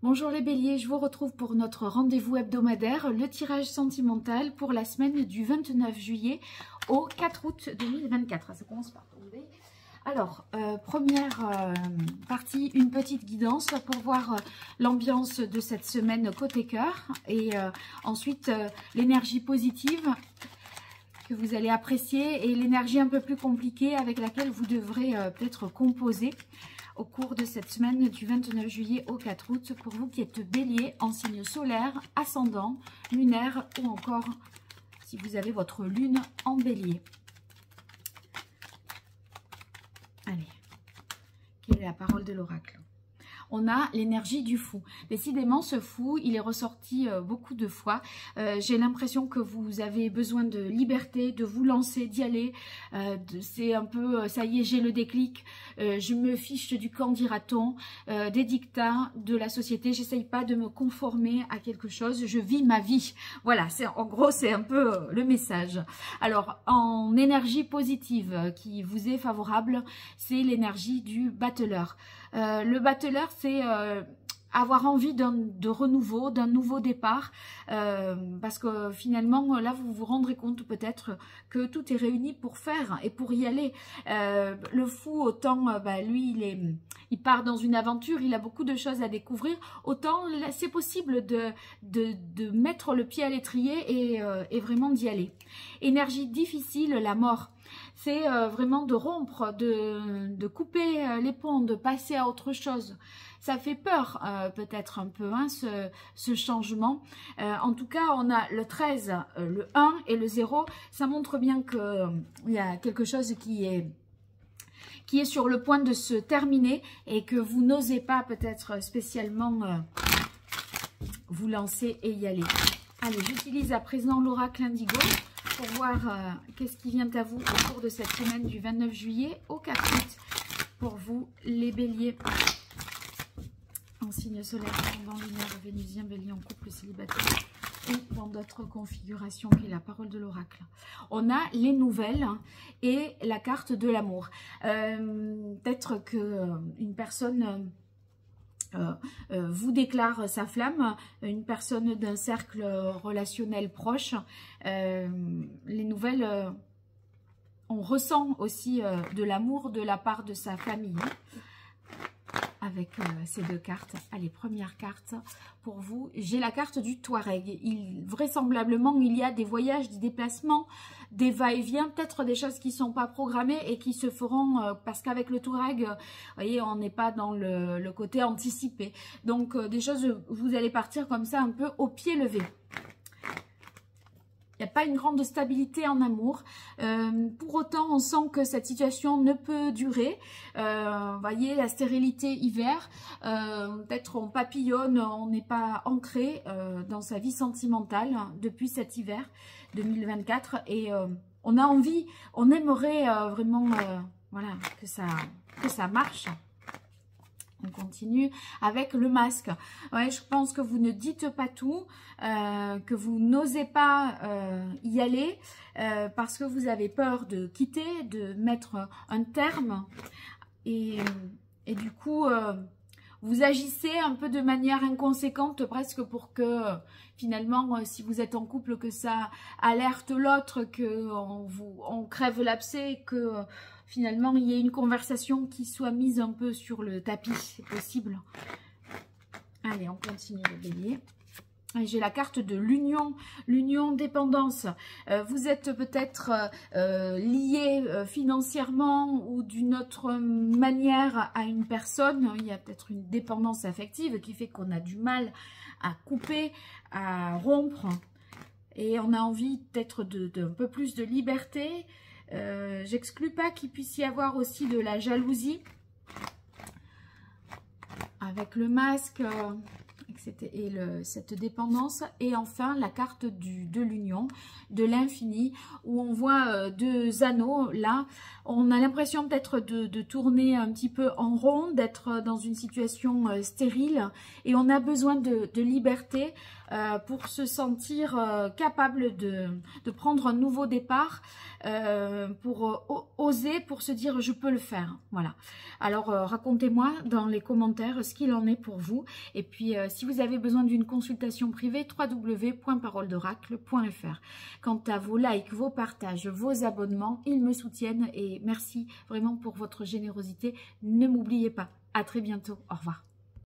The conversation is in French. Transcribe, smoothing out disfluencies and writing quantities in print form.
Bonjour les béliers, je vous retrouve pour notre rendez-vous hebdomadaire, le tirage sentimental pour la semaine du 29 juillet au 4 août 2024. Ça commence par tomber. Alors, première partie, une petite guidance pour voir l'ambiance de cette semaine côté cœur. Et ensuite, l'énergie positive que vous allez apprécier et l'énergie un peu plus compliquée avec laquelle vous devrez peut-être composer au cours de cette semaine du 29 juillet au 4 août pour vous qui êtes bélier en signe solaire, ascendant, lunaire ou encore si vous avez votre lune en bélier. Allez, quelle est la parole de l'oracle? On a l'énergie du fou. Décidément, ce fou, il est ressorti beaucoup de fois. J'ai l'impression que vous avez besoin de liberté, de vous lancer, d'y aller. C'est un peu, ça y est, j'ai le déclic. Je me fiche du qu'en dira-t-on, des dictats de la société. J'essaye pas de me conformer à quelque chose. Je vis ma vie. Voilà, en gros, c'est un peu le message. Alors, en énergie positive qui vous est favorable, c'est l'énergie du battleur. Le battleur, c'est avoir envie de renouveau, d'un nouveau départ, parce que finalement, là, vous vous rendrez compte peut-être que tout est réuni pour faire et pour y aller. Le fou, autant, lui, il part dans une aventure, il a beaucoup de choses à découvrir, autant c'est possible de mettre le pied à l'étrier et vraiment d'y aller. Énergie difficile, la mort. C'est vraiment de rompre, de couper les ponts, de passer à autre chose. Ça fait peur peut-être un peu hein, ce changement. En tout cas, on a le 13, le 1 et le 0. Ça montre bien qu'il y a quelque chose qui est sur le point de se terminer et que vous n'osez pas peut-être spécialement vous lancer et y aller. Allez, j'utilise à présent l'oracle indigo pour voir qu'est-ce qui vient à vous au cours de cette semaine du 29 juillet au 4 août. Pour vous, les béliers, en signe solaire, ascendant, lunaire, vénusien, bélier en couple, célibataire, ou dans d'autres configurations, qui est la parole de l'oracle. On a les nouvelles et la carte de l'amour. Peut-être qu'une personne vous déclare sa flamme, une personne d'un cercle relationnel proche. Les nouvelles, on ressent aussi de l'amour de la part de sa famille. Avec ces deux cartes. Allez, première carte pour vous. J'ai la carte du Touareg. Vraisemblablement, il y a des voyages, des déplacements, des va-et-vient, peut-être des choses qui ne sont pas programmées et qui se feront parce qu'avec le Touareg, vous voyez, on n'est pas dans le côté anticipé. Donc, des choses, vous allez partir comme ça un peu au pied levé. Il n'y a pas une grande stabilité en amour. Pour autant, on sent que cette situation ne peut durer. Vous voyez, la stérilité hiver. Peut-être on papillonne, on n'est pas ancré dans sa vie sentimentale depuis cet hiver 2024. Et on a envie, on aimerait vraiment voilà, que ça marche. On continue avec le masque. Ouais, je pense que vous ne dites pas tout, que vous n'osez pas y aller parce que vous avez peur de quitter, de mettre un terme. Et du coup, vous agissez un peu de manière inconséquente, presque pour que finalement, si vous êtes en couple, que ça alerte l'autre, qu'on crève l'abcès, que finalement, il y ait une conversation qui soit mise un peu sur le tapis, c'est possible. Allez, on continue le bélier. J'ai la carte de l'union, l'union-dépendance. Vous êtes peut-être lié financièrement ou d'une autre manière à une personne. Il y a peut-être une dépendance affective qui fait qu'on a du mal à couper, à rompre. Et on a envie peut-être d'un peu plus de liberté. J'exclus pas qu'il puisse y avoir aussi de la jalousie avec le masque, etc. cette dépendance. Et enfin, la carte de l'union, de l'infini, où on voit deux anneaux. Là, on a l'impression peut-être de tourner un petit peu en rond, d'être dans une situation stérile. Et on a besoin de liberté pour se sentir capable de prendre un nouveau départ, pour oser, pour se dire je peux le faire. Voilà. Alors racontez-moi dans les commentaires ce qu'il en est pour vous. Et puis si vous avez besoin d'une consultation privée, www.paroledoracle.fr. Quant à vos likes, vos partages, vos abonnements, ils me soutiennent et merci vraiment pour votre générosité. Ne m'oubliez pas. À très bientôt. Au revoir.